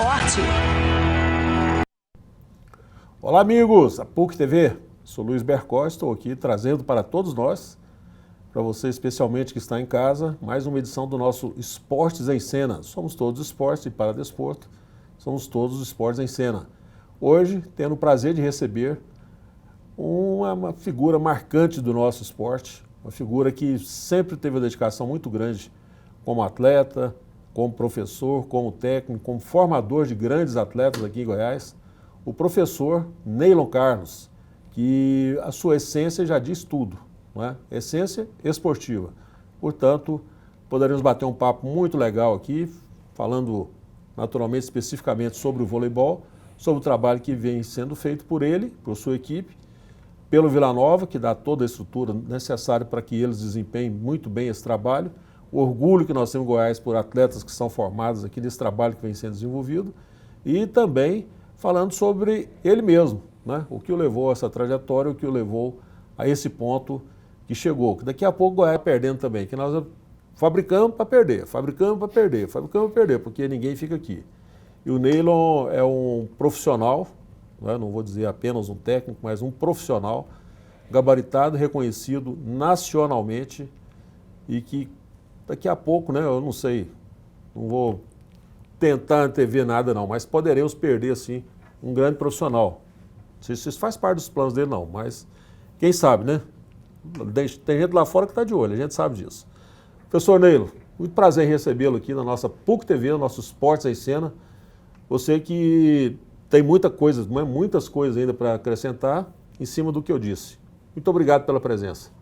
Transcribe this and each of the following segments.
esporte. Olá, amigos, a PUC TV. Sou Luiz Bercó, estou aqui trazendo para todos nós, para você especialmente que está em casa, mais uma edição do nosso Esportes em Cena. Somos todos esportes e para desporto, somos todos esportes em cena. Hoje, tendo o prazer de receber uma figura marcante do nosso esporte, uma figura que sempre teve uma dedicação muito grande como atleta, como professor, como técnico, como formador de grandes atletas aqui em Goiás, o professor Neylon Carlos, que a sua essência já diz tudo, não é? Essência esportiva. Portanto, poderemos bater um papo muito legal aqui, falando naturalmente especificamente sobre o voleibol, sobre o trabalho que vem sendo feito por ele, por sua equipe, pelo Vila Nova, que dá toda a estrutura necessária para que eles desempenhem muito bem esse trabalho, o orgulho que nós temos em Goiás por atletas que são formados aqui nesse trabalho que vem sendo desenvolvido, e também falando sobre ele mesmo, né? O que o levou a essa trajetória, o que o levou a esse ponto que chegou. Que daqui a pouco o Goiás vai perdendo também, que nós fabricamos para perder, fabricamos para perder, fabricamos para perder, porque ninguém fica aqui. E o Neylon é um profissional, né? Não vou dizer apenas um técnico, mas um profissional, gabaritado, reconhecido nacionalmente e que daqui a pouco, né, eu não sei, não vou tentar antever nada não, mas poderemos perder sim um grande profissional. Não sei se isso faz parte dos planos dele não, mas quem sabe, né? Tem gente lá fora que está de olho, a gente sabe disso. Professor Neylon, muito prazer em recebê-lo aqui na nossa PUC TV, no nosso Esportes em Cena. Você que tem muitas coisas ainda para acrescentar em cima do que eu disse. Muito obrigado pela presença.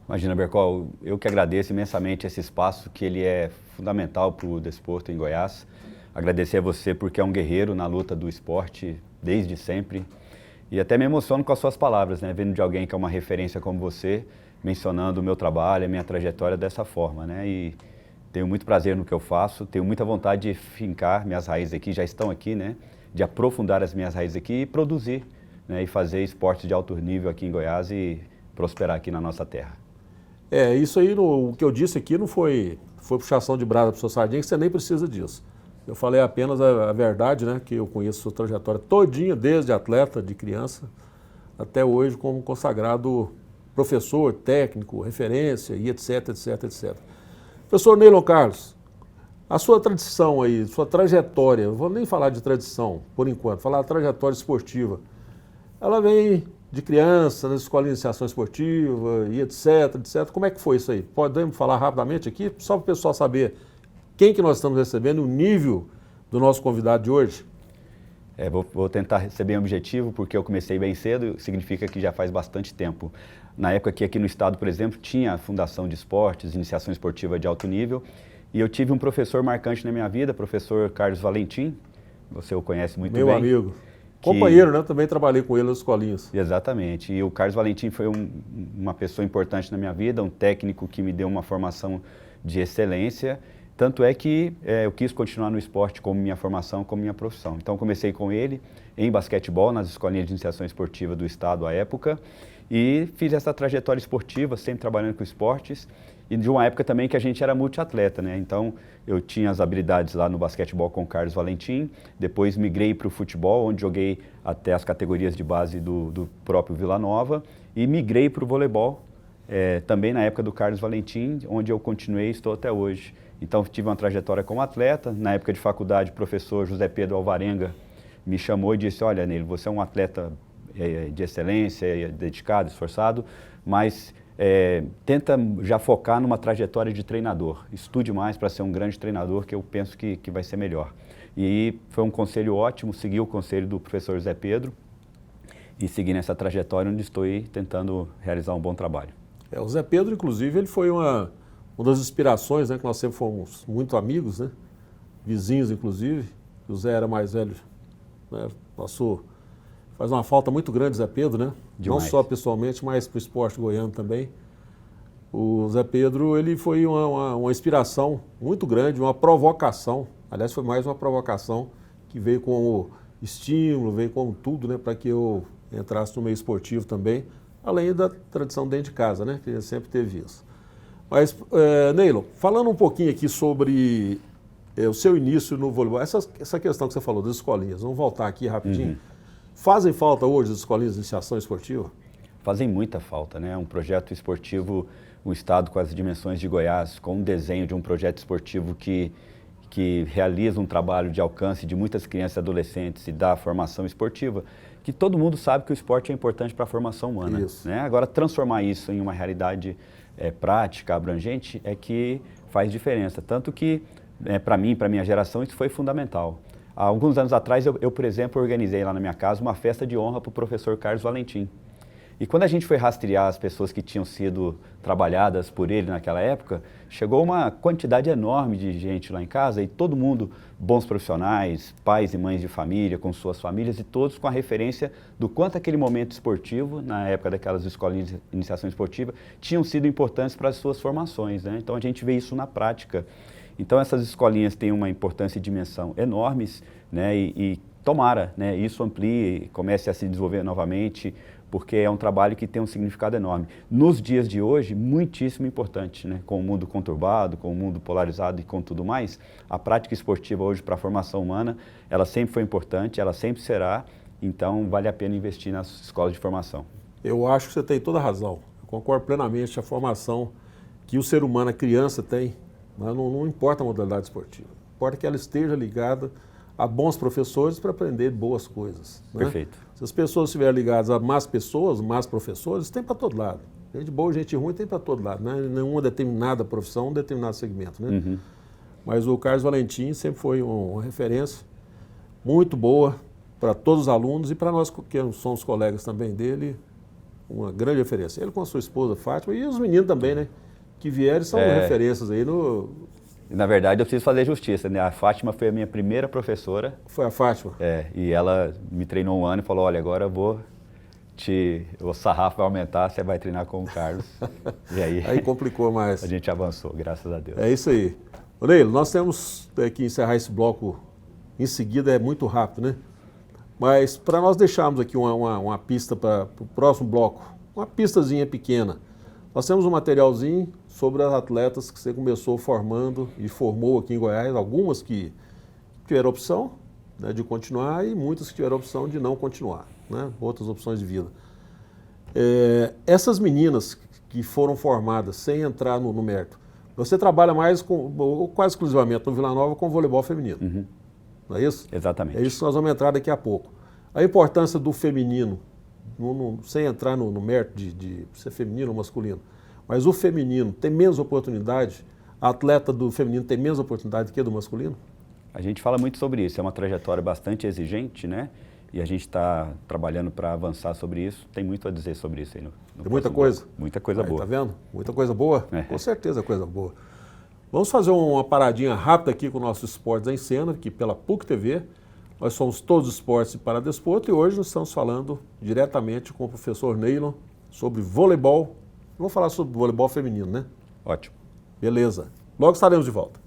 Imagina, Bercol, eu que agradeço imensamente esse espaço, que ele é fundamental para o desporto em Goiás. Agradecer a você porque é um guerreiro na luta do esporte desde sempre. E até me emociono com as suas palavras, né? Vendo de alguém que é uma referência como você, mencionando o meu trabalho, a minha trajetória dessa forma, né? E tenho muito prazer no que eu faço, tenho muita vontade de fincar minhas raízes aqui, já estão aqui, né? De aprofundar as minhas raízes aqui e produzir, né? E fazer esporte de alto nível aqui em Goiás e prosperar aqui na nossa terra. Isso aí, o que eu disse aqui não foi puxação de brasa para o seu Sardinha, que você nem precisa disso. Eu falei apenas a verdade, né, que eu conheço a sua trajetória todinha, desde atleta, de criança, até hoje como consagrado professor, técnico, referência e etc, etc, etc. Professor Neylon Carlos, a sua tradição aí, sua trajetória, não vou nem falar de tradição por enquanto, falar da trajetória esportiva, ela vem de criança, na escola de iniciação esportiva e etc, etc. Como é que foi isso aí? Podemos falar rapidamente aqui, só para o pessoal saber quem que nós estamos recebendo e o nível do nosso convidado de hoje? Vou tentar ser bem objetivo, porque eu comecei bem cedo, significa que já faz bastante tempo. Na época que aqui no estado, por exemplo, tinha a Fundação de Esportes, Iniciação Esportiva de Alto Nível, e eu tive um professor marcante na minha vida, professor Carlos Valentim, você o conhece muito bem. Meu amigo. Companheiro, né? Também trabalhei com ele nas escolinhas. Exatamente. E o Carlos Valentim foi uma pessoa importante na minha vida, um técnico que me deu uma formação de excelência. Tanto é que eu quis continuar no esporte como minha formação, como minha profissão. Então comecei com ele em basquetebol, nas escolinhas de iniciação esportiva do estado à época, e fiz essa trajetória esportiva, sempre trabalhando com esportes, e de uma época também que a gente era multiatleta, né? Então eu tinha as habilidades lá no basquetebol com o Carlos Valentim, depois migrei para o futebol, onde joguei até as categorias de base do próprio Vila Nova, e migrei para o voleibol, também na época do Carlos Valentim, onde eu continuei e estou até hoje. Então tive uma trajetória como atleta, na época de faculdade o professor José Pedro Alvarenga me chamou e disse, olha Neylon, você é um atleta de excelência, dedicado, esforçado, mas tenta já focar numa trajetória de treinador, estude mais para ser um grande treinador, que eu penso que vai ser melhor. E foi um conselho ótimo, segui o conselho do professor José Pedro e segui nessa trajetória onde estou aí tentando realizar um bom trabalho. O Zé Pedro, inclusive, ele foi uma das inspirações, né, que nós sempre fomos muito amigos, né, vizinhos, inclusive. O Zé era mais velho, né, faz uma falta muito grande, Zé Pedro, né? Demais. Não só pessoalmente, mas para o esporte goiano também. O Zé Pedro, ele foi uma inspiração muito grande, uma provocação. Aliás, foi mais uma provocação que veio como estímulo, veio como tudo, né, para que eu entrasse no meio esportivo também, além da tradição dentro de casa, né, que a gente sempre teve isso. Mas, Neylon, falando um pouquinho aqui sobre o seu início no voleibol, essa questão que você falou das escolinhas, vamos voltar aqui rapidinho. Fazem falta hoje as escolinhas de iniciação esportiva? Fazem muita falta, né? Um projeto esportivo, um estado com as dimensões de Goiás, com um desenho de um projeto esportivo que realiza um trabalho de alcance de muitas crianças e adolescentes e dá formação esportiva, que todo mundo sabe que o esporte é importante para a formação humana. Isso. Né? Agora, transformar isso em uma realidade prática, abrangente, é que faz diferença. Tanto que, para mim, para a minha geração, isso foi fundamental. Há alguns anos atrás, eu, por exemplo, organizei lá na minha casa uma festa de honra para o professor Carlos Valentim. E quando a gente foi rastrear as pessoas que tinham sido trabalhadas por ele naquela época, chegou uma quantidade enorme de gente lá em casa e todo mundo, bons profissionais, pais e mães de família, com suas famílias e todos com a referência do quanto aquele momento esportivo, na época daquelas escolinhas de iniciação esportiva, tinham sido importantes para as suas formações, né? Então a gente vê isso na prática. Então essas escolinhas têm uma importância e dimensão enormes, né? E tomara, né, isso amplie, comece a se desenvolver novamente, porque é um trabalho que tem um significado enorme. Nos dias de hoje, muitíssimo importante, né? Com o mundo conturbado, com o mundo polarizado e com tudo mais, a prática esportiva hoje para a formação humana, ela sempre foi importante, ela sempre será, então vale a pena investir nas escolas de formação. Eu acho que você tem toda a razão. Eu concordo plenamente. A formação que o ser humano, a criança tem, né? Não importa a modalidade esportiva, importa que ela esteja ligada a bons professores para aprender boas coisas. Né? Perfeito. Se as pessoas estiverem ligadas a más pessoas, más professores, tem para todo lado. Gente boa, gente ruim, tem para todo lado. Né? Nenhuma determinada profissão, um determinado segmento. Né? Mas o Carlos Valentim sempre foi uma referência muito boa para todos os alunos e para nós que somos colegas também dele, uma grande referência. Ele com a sua esposa, Fátima, e os meninos também, né? Que vieram são referências aí no... Na verdade, eu preciso fazer justiça, né? A Fátima foi a minha primeira professora. Foi a Fátima? E ela me treinou um ano e falou, olha, agora o sarrafo vai aumentar, você vai treinar com o Carlos. E aí complicou mais. A gente avançou, graças a Deus. É isso aí. Ô Neilo, nós temos que encerrar esse bloco em seguida, é muito rápido, né? Mas para nós deixarmos aqui uma pista para o próximo bloco, uma pistazinha pequena, nós temos um materialzinho sobre as atletas que você começou formando e formou aqui em Goiás, algumas que tiveram opção, né, de continuar e muitas que tiveram opção de não continuar, né, outras opções de vida. Essas meninas que foram formadas sem entrar no mérito, você trabalha mais ou quase exclusivamente no Vila Nova com voleibol feminino, não é isso? Exatamente. É isso que nós vamos entrar daqui a pouco. A importância do feminino, sem entrar no mérito de ser feminino ou masculino, mas o feminino tem menos oportunidade, a atleta do feminino tem menos oportunidade que a do masculino? A gente fala muito sobre isso, é uma trajetória bastante exigente, né? E a gente está trabalhando para avançar sobre isso, tem muito a dizer sobre isso aí no Tem muita coisa? Bloco. Muita coisa boa. Tá vendo? Muita coisa boa? Com certeza coisa boa. Vamos fazer uma paradinha rápida aqui com o nosso Esportes em Cena, aqui pela PUC TV. Nós somos todos esportes e paradesporto e hoje nós estamos falando diretamente com o professor Neilon sobre voleibol. Vamos falar sobre voleibol feminino, né? Ótimo. Beleza. Logo estaremos de volta.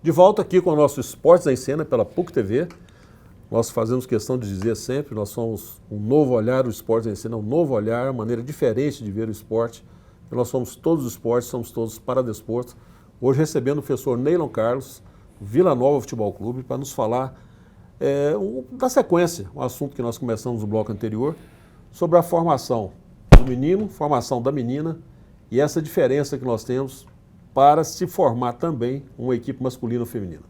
De volta aqui com o nosso Esportes em Cena pela PUC TV. Nós fazemos questão de dizer sempre, nós somos um novo olhar, o Esportes em Cena é um novo olhar, uma maneira diferente de ver o esporte. Nós somos todos esportes, somos todos paradesportos. Hoje recebendo o professor Neilon Carlos, Vila Nova Futebol Clube, para nos falar da sequência, um assunto que nós começamos no bloco anterior, sobre a formação do menino, formação da menina e essa diferença que nós temos para se formar também uma equipe masculina ou feminina.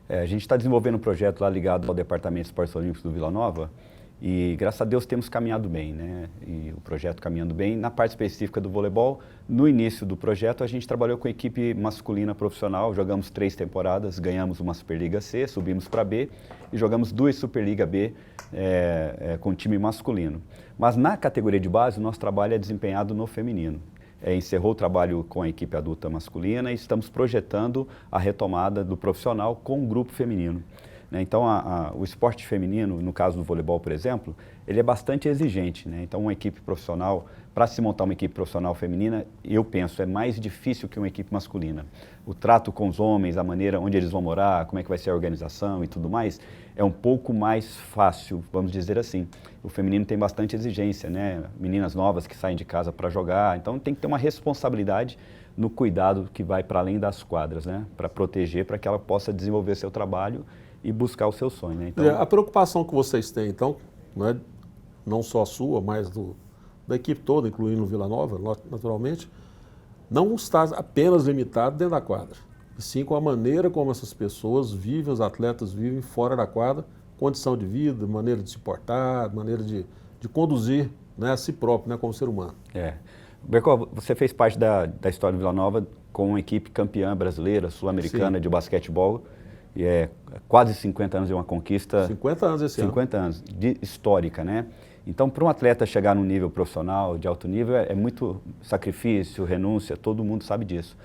A gente está desenvolvendo um projeto lá ligado ao Departamento de Esportes Olímpicos do Vila Nova e, graças a Deus, temos caminhado bem, né? E o projeto caminhando bem. Na parte específica do voleibol, no início do projeto, a gente trabalhou com a equipe masculina profissional, jogamos 3 temporadas, ganhamos uma Superliga C, subimos para B e jogamos 2 Superliga B com time masculino. Mas na categoria de base, o nosso trabalho é desempenhado no feminino. Encerrou o trabalho com a equipe adulta masculina e estamos projetando a retomada do profissional com o grupo feminino. Então, o esporte feminino, no caso do voleibol, por exemplo, ele é bastante exigente, né? Então uma equipe profissional, para se montar uma equipe profissional feminina, eu penso, é mais difícil que uma equipe masculina. O trato com os homens, a maneira onde eles vão morar, como é que vai ser a organização e tudo mais, é um pouco mais fácil, vamos dizer assim. O feminino tem bastante exigência, né? Meninas novas que saem de casa para jogar, então tem que ter uma responsabilidade no cuidado que vai para além das quadras, né? Para proteger, para que ela possa desenvolver seu trabalho e buscar o seu sonho, né? Então, a preocupação que vocês têm, então, não só a sua, mas da equipe toda, incluindo o Vila Nova, naturalmente, não está apenas limitado dentro da quadra, e sim com a maneira como essas pessoas vivem, os atletas vivem fora da quadra, condição de vida, maneira de se portar, maneira de conduzir, né, a si próprio, né, como ser humano. Bercol, você fez parte da história do Vila Nova com uma equipe campeã brasileira, sul-americana de basquetebol, e quase 50 anos de uma conquista. 50 anos esse ano. 50 anos, histórica, né? Então, para um atleta chegar num nível profissional, de alto nível, é muito sacrifício, renúncia, todo mundo sabe disso.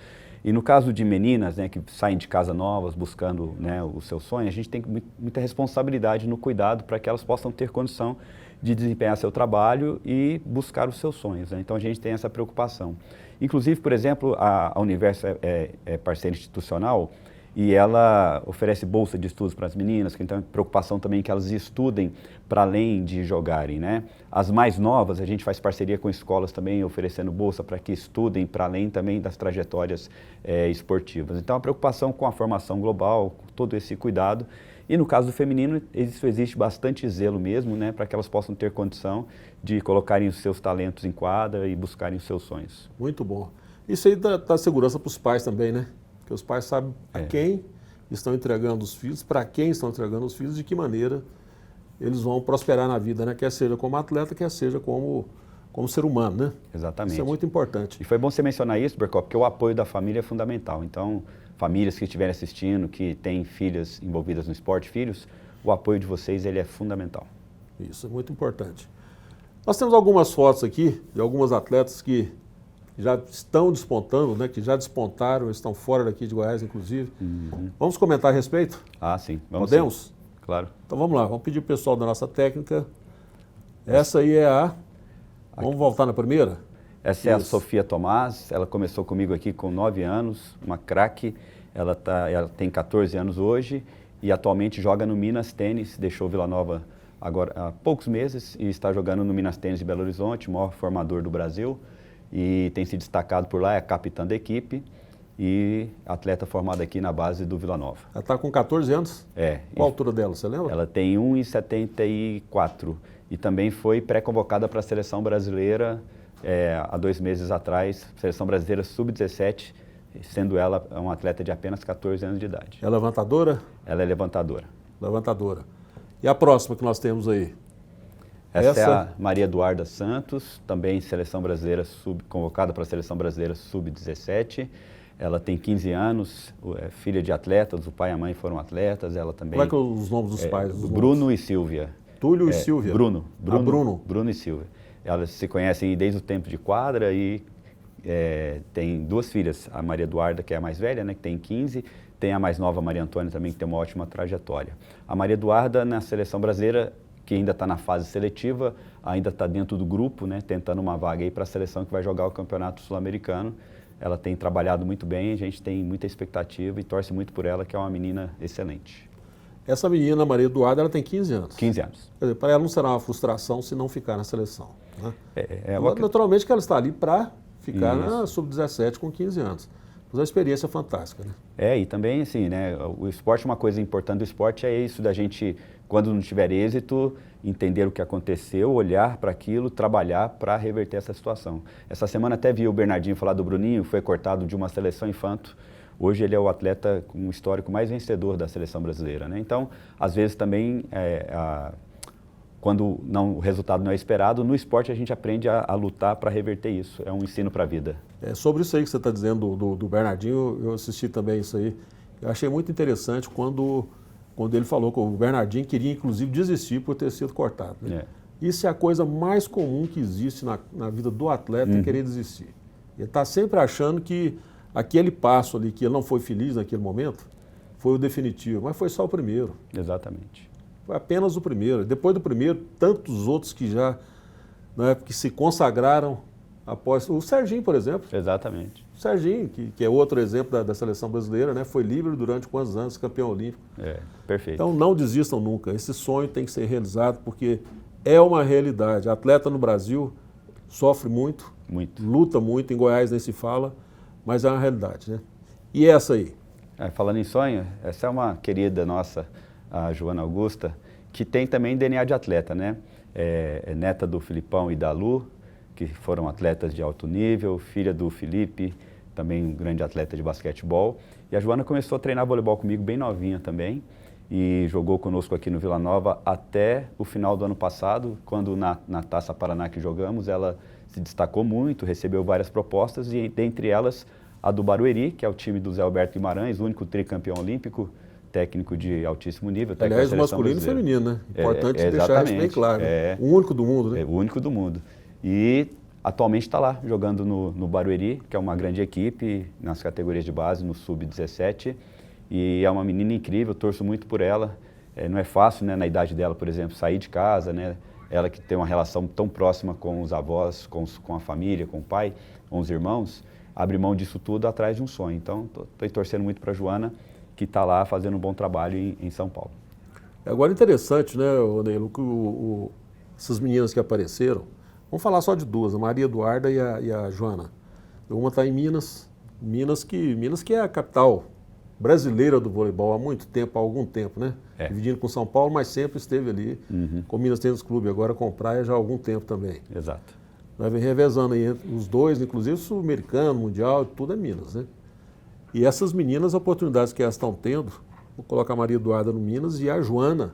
E no caso de meninas, né, que saem de casa novas, buscando, né, o seu sonho, a gente tem muita responsabilidade no cuidado para que elas possam ter condição de desempenhar seu trabalho e buscar os seus sonhos, né? Então, a gente tem essa preocupação. Inclusive, por exemplo, a Universo é parceira institucional, e ela oferece bolsa de estudos para as meninas, então preocupação também que elas estudem para além de jogarem, né? As mais novas, a gente faz parceria com escolas também, oferecendo bolsa para que estudem para além também das trajetórias esportivas. Então a preocupação com a formação global, todo esse cuidado. E no caso do feminino, isso existe bastante zelo mesmo, né? Para que elas possam ter condição de colocarem os seus talentos em quadra e buscarem os seus sonhos. Muito bom. Isso aí dá segurança para os pais também, né? Porque os pais sabem a quem estão entregando os filhos, para quem estão entregando os filhos, de que maneira eles vão prosperar na vida, né? Quer seja como atleta, quer seja como ser humano, né? Exatamente. Isso é muito importante. E foi bom você mencionar isso, Bercol, porque o apoio da família é fundamental. Então, famílias que estiverem assistindo, que têm filhas envolvidas no esporte, filhos, o apoio de vocês ele é fundamental. Isso é muito importante. Nós temos algumas fotos aqui de algumas atletas que já estão despontando, né, que já despontaram, estão fora daqui de Goiás, inclusive. Vamos comentar a respeito? Ah, sim. Podemos? Sim. Claro. Então vamos lá, vamos pedir para o pessoal da nossa técnica. Essa aí é a... Vamos voltar na primeira? Essa é a Sofia Tomás, ela começou comigo aqui com 9 anos, uma craque. Ela tem 14 anos hoje e atualmente joga no Minas Tênis, deixou Vila Nova agora há poucos meses e está jogando no Minas Tênis de Belo Horizonte, o maior formador do Brasil. E tem se destacado por lá, é capitã da equipe e atleta formada aqui na base do Vila Nova. Ela está com 14 anos? Qual a altura dela, você lembra? Ela tem 1,74 e também foi pré-convocada para a seleção brasileira há 2 meses atrás, seleção brasileira sub-17, sendo ela uma atleta de apenas 14 anos de idade. É levantadora? Ela é levantadora. Levantadora. E a próxima que nós temos aí? Essa é a Maria Eduarda Santos, também seleção brasileira convocada para a seleção brasileira sub-17. Ela tem 15 anos, é filha de atletas, o pai e a mãe foram atletas, ela também... Como é que os nomes dos pais? Bruno e Silvia. Túlio e Silvia? Bruno. Bruno. Bruno e Silvia. Elas se conhecem desde o tempo de quadra e tem 2 filhas, a Maria Eduarda, que é a mais velha, né, que tem 15, tem a mais nova, a Maria Antônia, também, que tem uma ótima trajetória. A Maria Eduarda, na seleção brasileira, que ainda está na fase seletiva, ainda está dentro do grupo, né, tentando uma vaga aí para a seleção que vai jogar o Campeonato Sul-Americano. Ela tem trabalhado muito bem, a gente tem muita expectativa e torce muito por ela, que é uma menina excelente. Essa menina, Maria Eduarda, ela tem 15 anos. 15 anos. Quer dizer, para ela não será uma frustração se não ficar na seleção, né? Naturalmente que ela está ali para ficar na sub-17 com 15 anos. Mas é uma experiência fantástica, né? E também, assim, né, o esporte, uma coisa importante do esporte é isso, da gente, quando não tiver êxito, entender o que aconteceu, olhar para aquilo, trabalhar para reverter essa situação. Essa semana até vi o Bernardinho falar do Bruninho, foi cortado de uma seleção infanto. Hoje ele é o atleta com um histórico mais vencedor da seleção brasileira, né? Então, às vezes também, quando o resultado não é esperado, no esporte a gente aprende a lutar para reverter isso. É um ensino para a vida. Sobre isso aí que você está dizendo do Bernardinho, eu assisti também isso aí. Eu achei muito interessante quando ele falou que o Bernardinho queria, inclusive, desistir por ter sido cortado, né? Isso é a coisa mais comum que existe na vida do atleta, querer desistir. Ele está sempre achando que aquele passo ali, que ele não foi feliz naquele momento, foi o definitivo, mas foi só o primeiro. Exatamente. Foi apenas o primeiro. Depois do primeiro, tantos outros que já, né, que se consagraram após. O Serginho, por exemplo. Exatamente. O Serginho, que é outro exemplo da seleção brasileira, né? Foi livre durante quantos anos, campeão olímpico. Perfeito. Então não desistam nunca. Esse sonho tem que ser realizado porque é uma realidade. Atleta no Brasil sofre muito, luta muito, em Goiás nem se fala, mas é uma realidade, né? E essa aí? Falando em sonho, essa é uma querida nossa, a Joana Augusta, que tem também DNA de atleta, né? É neta do Filipão e da Lu, que foram atletas de alto nível, filha do Felipe, também um grande atleta de basquetebol. E a Joana começou a treinar voleibol comigo bem novinha também, e jogou conosco aqui no Vila Nova até o final do ano passado, quando na Taça Paraná que jogamos, ela se destacou muito, recebeu várias propostas, e dentre elas a do Barueri, que é o time do Zé Alberto Guimarães, o único tricampeão olímpico, técnico de altíssimo nível. Aliás, masculino e feminino, né? Importante deixar isso bem claro. O único do mundo, né? É o único do mundo. E atualmente está lá, jogando no Barueri, que é uma grande equipe, nas categorias de base, no Sub-17. E é uma menina incrível, torço muito por ela. Não é fácil, né, na idade dela, por exemplo, sair de casa, né? Ela que tem uma relação tão próxima com os avós, com a família, com o pai, com os irmãos, abre mão disso tudo atrás de um sonho. Então, estou torcendo muito para a Joana, que está lá fazendo um bom trabalho em São Paulo. Agora, interessante, né, Neilo, que essas meninas que apareceram, vamos falar só de duas, a Maria Eduarda e a Joana. Uma está em Minas que é a capital brasileira do voleibol há muito tempo, há algum tempo, né? Dividindo com São Paulo, mas sempre esteve ali com o Minas Tênis Clube, agora com Praia já há algum tempo também. Exato. Vai revezando aí entre os dois, inclusive o sul-americano, mundial, tudo é Minas, né? E essas meninas, as oportunidades que elas estão tendo, vou colocar a Maria Eduarda no Minas e a Joana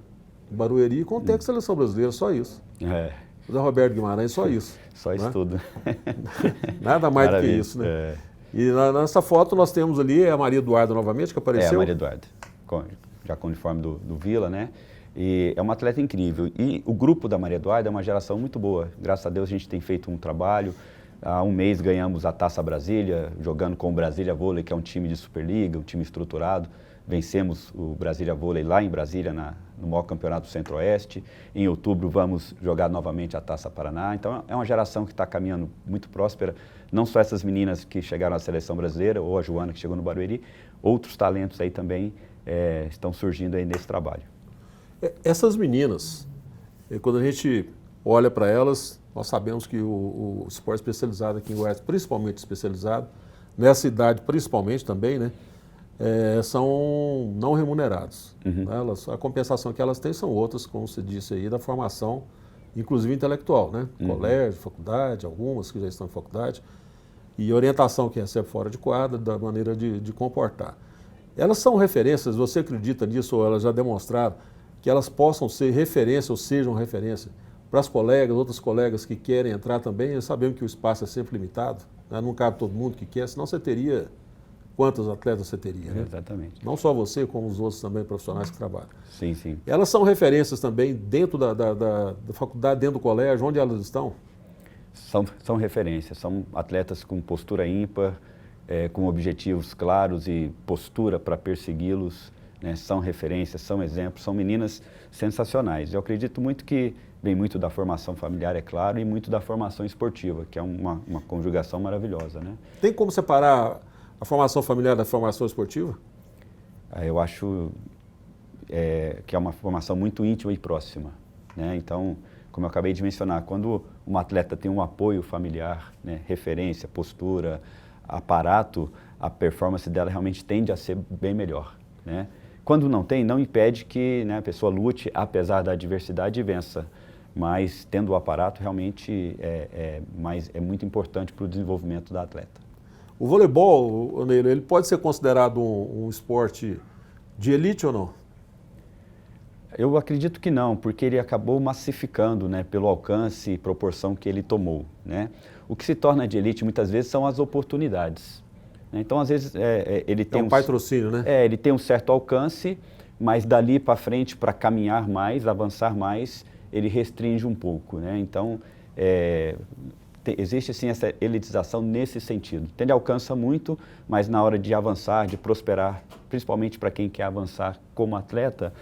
no Barueri, com a seleção brasileira, só isso. O Zé Roberto Guimarães, só isso. Só isso, né? Tudo. Nada mais do que isso, né? E nessa foto nós temos ali a Maria Eduarda novamente, que apareceu. A Maria Eduarda, já com o uniforme do Vila, né? E é uma atleta incrível. E o grupo da Maria Eduarda é uma geração muito boa. Graças a Deus a gente tem feito um trabalho. Há um mês ganhamos a Taça Brasília, jogando com o Brasília Vôlei, que é um time de Superliga, um time estruturado. Vencemos o Brasília Vôlei lá em Brasília, no maior campeonato do Centro-Oeste. Em outubro vamos jogar novamente a Taça Paraná. Então é uma geração que está caminhando muito próspera. Não só essas meninas que chegaram à seleção brasileira, ou a Joana que chegou no Barueri, outros talentos aí também estão surgindo aí nesse trabalho. Essas meninas, quando a gente olha para elas, nós sabemos que o esporte especializado aqui em Goiás, principalmente especializado, nessa idade principalmente também, né? São não remunerados. Né? A compensação que elas têm são outras, como você disse aí, da formação, inclusive intelectual, né? Colégio, faculdade, algumas que já estão em faculdade, e orientação que recebe fora de quadra, da maneira de comportar. Elas são referências, você acredita nisso, ou elas já demonstraram que elas possam ser referência ou sejam referência para as colegas, outras colegas que querem entrar também, sabendo que o espaço é sempre limitado, né? Não cabe todo mundo que quer, senão você teria... Quantos atletas você teria, né? Exatamente. Não só você, como os outros também profissionais que trabalham. Sim, sim. Elas são referências também dentro da faculdade, dentro do colégio, onde elas estão? São referências, são atletas com postura ímpar, com objetivos claros e postura para persegui-los, né? São referências, são exemplos, são meninas sensacionais. Eu acredito muito que vem muito da formação familiar, é claro, e muito da formação esportiva, que é uma conjugação maravilhosa, né? Tem como separar a formação familiar da formação esportiva? Eu acho que é uma formação muito íntima e próxima, né? Então, como eu acabei de mencionar, quando uma atleta tem um apoio familiar, né, referência, postura, aparato, a performance dela realmente tende a ser bem melhor, né? Quando não tem, não impede que, né, a pessoa lute, apesar da adversidade, e vença. Mas, tendo o aparato, realmente é muito importante para o desenvolvimento da atleta. O voleibol, Neilo, ele pode ser considerado um esporte de elite ou não? Eu acredito que não, porque ele acabou massificando, né, pelo alcance e proporção que ele tomou, né? O que se torna de elite muitas vezes são as oportunidades, né? Então, às vezes, ele tem um patrocínio, né? Ele tem um certo alcance, mas dali para frente, para caminhar mais, avançar mais, ele restringe um pouco, né? Então, existe sim essa elitização nesse sentido. Então, ele alcança muito, mas na hora de avançar, de prosperar, principalmente para quem quer avançar como atleta,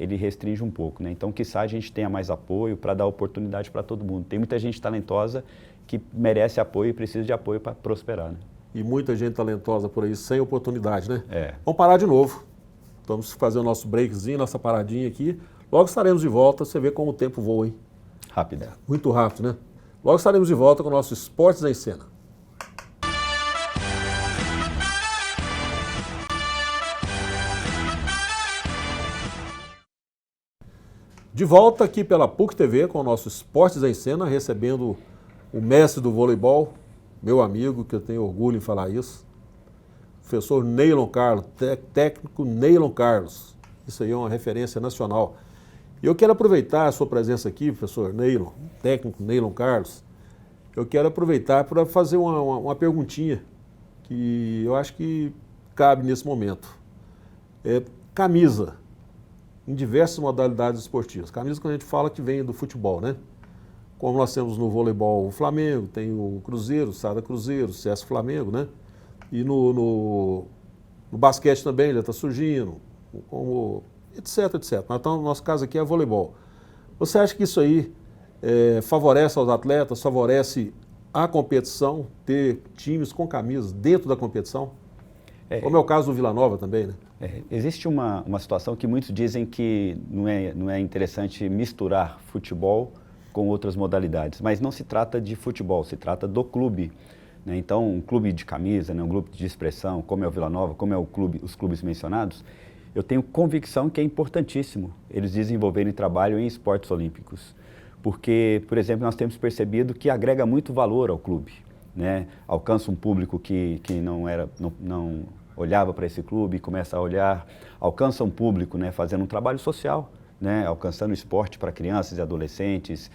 ele restringe um pouco, né? Então, quiçá a gente tenha mais apoio para dar oportunidade para todo mundo. Tem muita gente talentosa que merece apoio e precisa de apoio para prosperar, né? E muita gente talentosa por aí sem oportunidade, né? É. Vamos parar de novo. Vamos fazer o nosso breakzinho, nossa paradinha aqui. Logo estaremos de volta. Você vê como o tempo voa, hein? Rápido. Muito rápido, né? Logo estaremos de volta com o nosso Esportes em Cena. De volta aqui pela PUC TV com o nosso Esportes em Cena, recebendo o mestre do voleibol, meu amigo, que eu tenho orgulho em falar isso, professor Neylon Carlos, técnico Neylon Carlos. Isso aí é uma referência nacional. E eu quero aproveitar a sua presença aqui, professor Neylon, técnico Neylon Carlos. Eu quero aproveitar para fazer uma perguntinha que eu acho que cabe nesse momento. Camisa, em diversas modalidades esportivas. Camisa que a gente fala que vem do futebol, né? Como nós temos no voleibol o Flamengo, tem o Cruzeiro, o Sada Cruzeiro, o CS Flamengo, né? E no basquete também já está surgindo, como etc, etc. Então, no nosso caso aqui é voleibol. Você acha que isso aí favorece aos atletas, favorece a competição, ter times com camisas dentro da competição? Como é o caso do Vila Nova também, né? Existe uma situação que muitos dizem que não é interessante misturar futebol com outras modalidades, mas não se trata de futebol, se trata do clube, né? Então, um clube de camisa, né, um clube de expressão, como é o Vila Nova, como é os clubes mencionados, eu tenho convicção que é importantíssimo eles desenvolverem trabalho em esportes olímpicos, porque, por exemplo, nós temos percebido que agrega muito valor ao clube, né? Alcança um público que não olhava para esse clube, começa a olhar, alcança um público, né, fazendo um trabalho social, né, alcançando esporte para crianças e adolescentes,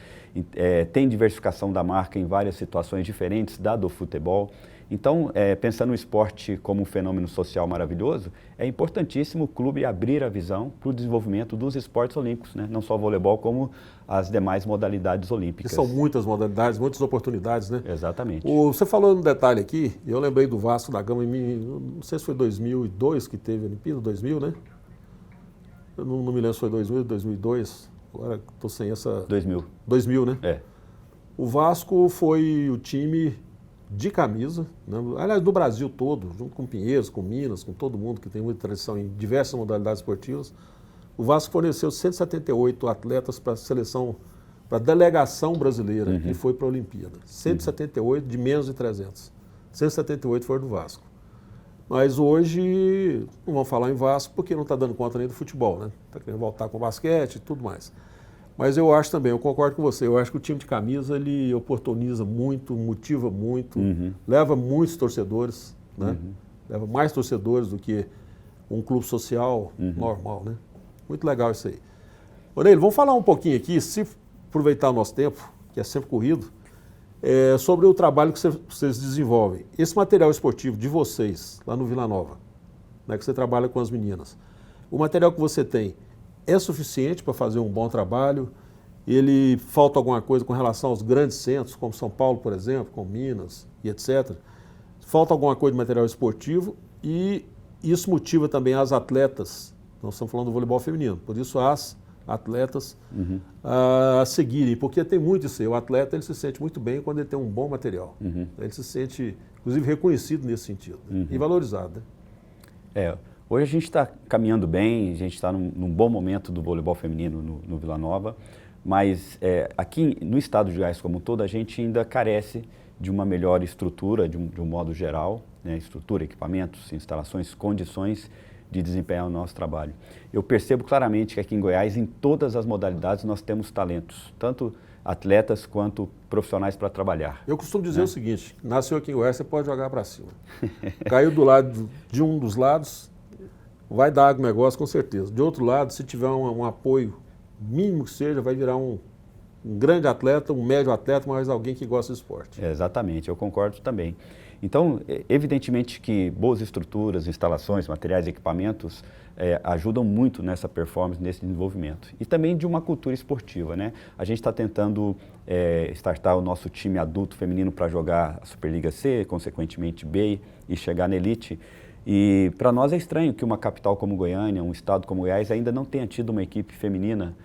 tem diversificação da marca em várias situações diferentes da do futebol. Então, pensando no esporte como um fenômeno social maravilhoso, é importantíssimo o clube abrir a visão para o desenvolvimento dos esportes olímpicos, né? Não só o voleibol, como as demais modalidades olímpicas. Que são muitas modalidades, muitas oportunidades, né? Exatamente. Você falou um detalhe aqui, eu lembrei do Vasco da Gama, não sei se foi 2002 que teve a Olimpíada, 2000, né? Eu não me lembro se foi 2000, 2002, agora estou sem essa... 2000. 2000, né? É. O Vasco foi o time de camisa, né? Aliás, do Brasil todo, junto com Pinheiros, com Minas, com todo mundo que tem muita tradição em diversas modalidades esportivas. O Vasco forneceu 178 atletas para a seleção, para a delegação brasileira, que foi para a Olimpíada. 178 de menos de 300. 178 foram do Vasco. Mas hoje, não vamos falar em Vasco porque não está dando conta nem do futebol, né? Está querendo voltar com o basquete e tudo mais. Mas eu acho também, eu concordo com você, eu acho que o time de camisa, ele oportuniza muito, motiva muito, leva muitos torcedores, né? Leva mais torcedores do que um clube social normal, né? Muito legal isso aí. Neylon, vamos falar um pouquinho aqui, se aproveitar o nosso tempo, que é sempre corrido, sobre o trabalho que vocês desenvolvem. Esse material esportivo de vocês, lá no Vila Nova, né, que você trabalha com as meninas, o material que você tem é suficiente para fazer um bom trabalho? Ele falta alguma coisa com relação aos grandes centros, como São Paulo, por exemplo, como Minas e etc. Falta alguma coisa de material esportivo e isso motiva também as atletas, nós estamos falando do voleibol feminino, por isso as atletas a seguirem, porque tem muito isso aí, o atleta ele se sente muito bem quando ele tem um bom material, ele se sente, inclusive, reconhecido nesse sentido e valorizado, né? Hoje a gente está caminhando bem, a gente está num bom momento do voleibol feminino no Vila Nova, mas aqui no estado de Goiás como um todo, a gente ainda carece de uma melhor estrutura, de um modo geral, né? Estrutura, equipamentos, instalações, condições de desempenhar o nosso trabalho. Eu percebo claramente que aqui em Goiás, em todas as modalidades, nós temos talentos, tanto atletas quanto profissionais para trabalhar. Eu costumo dizer o seguinte, nasceu aqui em Goiás, você pode jogar para cima. Caiu do lado de um dos lados, vai dar água no negócio com certeza. De outro lado, se tiver um apoio mínimo que seja, vai virar um grande atleta, um médio atleta, mas alguém que gosta de esporte. Exatamente, eu concordo também. Então, evidentemente que boas estruturas, instalações, materiais, equipamentos ajudam muito nessa performance, nesse desenvolvimento. E também de uma cultura esportiva, né? A gente está tentando startar o nosso time adulto feminino para jogar a Superliga C, consequentemente B, e chegar na Elite. E para nós é estranho que uma capital como Goiânia, um estado como Goiás, ainda não tenha tido uma equipe feminina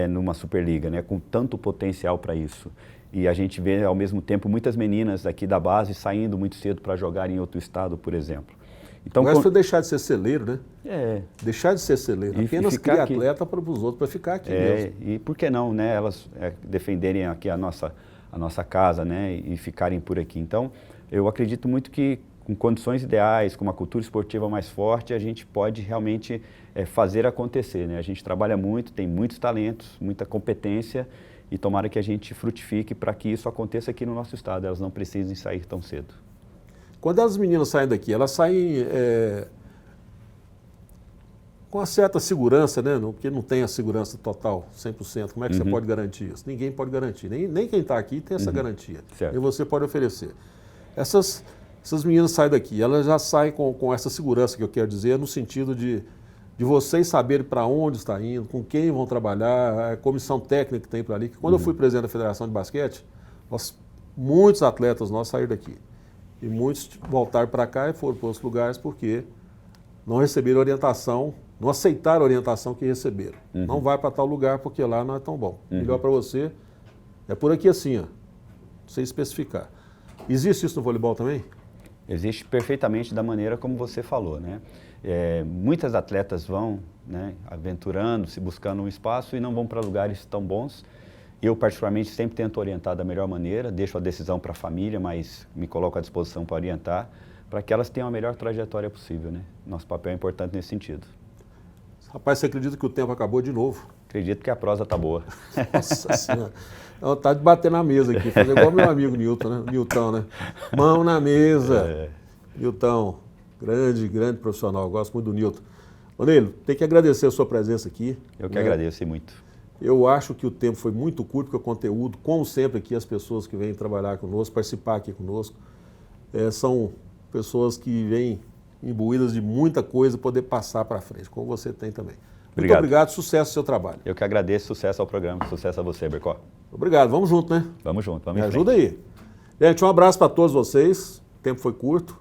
numa Superliga, né, com tanto potencial para isso. E a gente vê, ao mesmo tempo, muitas meninas aqui da base saindo muito cedo para jogar em outro estado, por exemplo. Então, o resto foi deixar de ser celeiro, né? Deixar de ser celeiro. Apenas criar atleta para os outros, para ficar aqui mesmo. E por que não, né? Elas defenderem aqui a nossa casa, né? E ficarem por aqui. Então, eu acredito muito que com condições ideais, com uma cultura esportiva mais forte, a gente pode realmente fazer acontecer, né? A gente trabalha muito, tem muitos talentos, muita competência e tomara que a gente frutifique para que isso aconteça aqui no nosso estado. Elas não precisem sair tão cedo. Quando as meninas saem daqui, elas saem com uma certa segurança, né? Porque não tem a segurança total, 100%. Como é que você pode garantir isso? Ninguém pode garantir. Nem quem está aqui tem essa garantia. Certo. E você pode oferecer. Essas meninas saem daqui, elas já saem com essa segurança que eu quero dizer, no sentido de vocês saberem para onde está indo, com quem vão trabalhar, a comissão técnica que tem para ali. Quando eu fui presidente da Federação de Basquete, muitos atletas nossos saíram daqui. E muitos voltaram para cá e foram para outros lugares porque não receberam orientação, não aceitaram a orientação que receberam. Não vai para tal lugar porque lá não é tão bom. Melhor para você é por aqui assim, ó, sem especificar. Existe isso no voleibol também? Existe perfeitamente da maneira como você falou, né? Muitas atletas vão, né, aventurando, se buscando um espaço e não vão para lugares tão bons. Eu, particularmente, sempre tento orientar da melhor maneira, deixo a decisão para a família, mas me coloco à disposição para orientar, para que elas tenham a melhor trajetória possível, né? Nosso papel é importante nesse sentido. Rapaz, você acredita que o tempo acabou de novo? Acredito que a prosa está boa. Nossa Senhora. Dá vontade de bater na mesa aqui, fazer igual meu amigo Nilton, né? Mão na mesa. Nilton, grande profissional, eu gosto muito do Nilton. Ô Neilo, tem que agradecer a sua presença aqui. Eu que agradeço muito. Eu acho que o tempo foi muito curto, porque o conteúdo, como sempre aqui, as pessoas que vêm trabalhar conosco, participar aqui conosco, são pessoas que vêm imbuídas de muita coisa poder passar para frente, como você tem também. Muito obrigado, sucesso ao seu trabalho. Eu que agradeço, sucesso ao programa, sucesso a você, Bercó. Obrigado, vamos junto, né? Vamos junto, vamos em frente. Me ajuda aí. Gente, um abraço para todos vocês, o tempo foi curto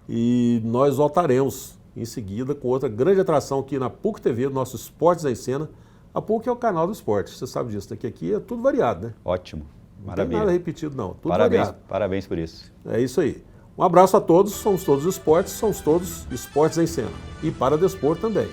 e nós voltaremos em seguida com outra grande atração aqui na PUC TV, do nosso Esportes em Cena. A PUC é o canal do esporte, você sabe disso, aqui é tudo variado, né? Ótimo, maravilha. Não tem nada repetido não, tudo variado. Parabéns por isso. É isso aí. Um abraço a todos, somos todos esportes, somos todos Esportes em Cena. E para Despor também.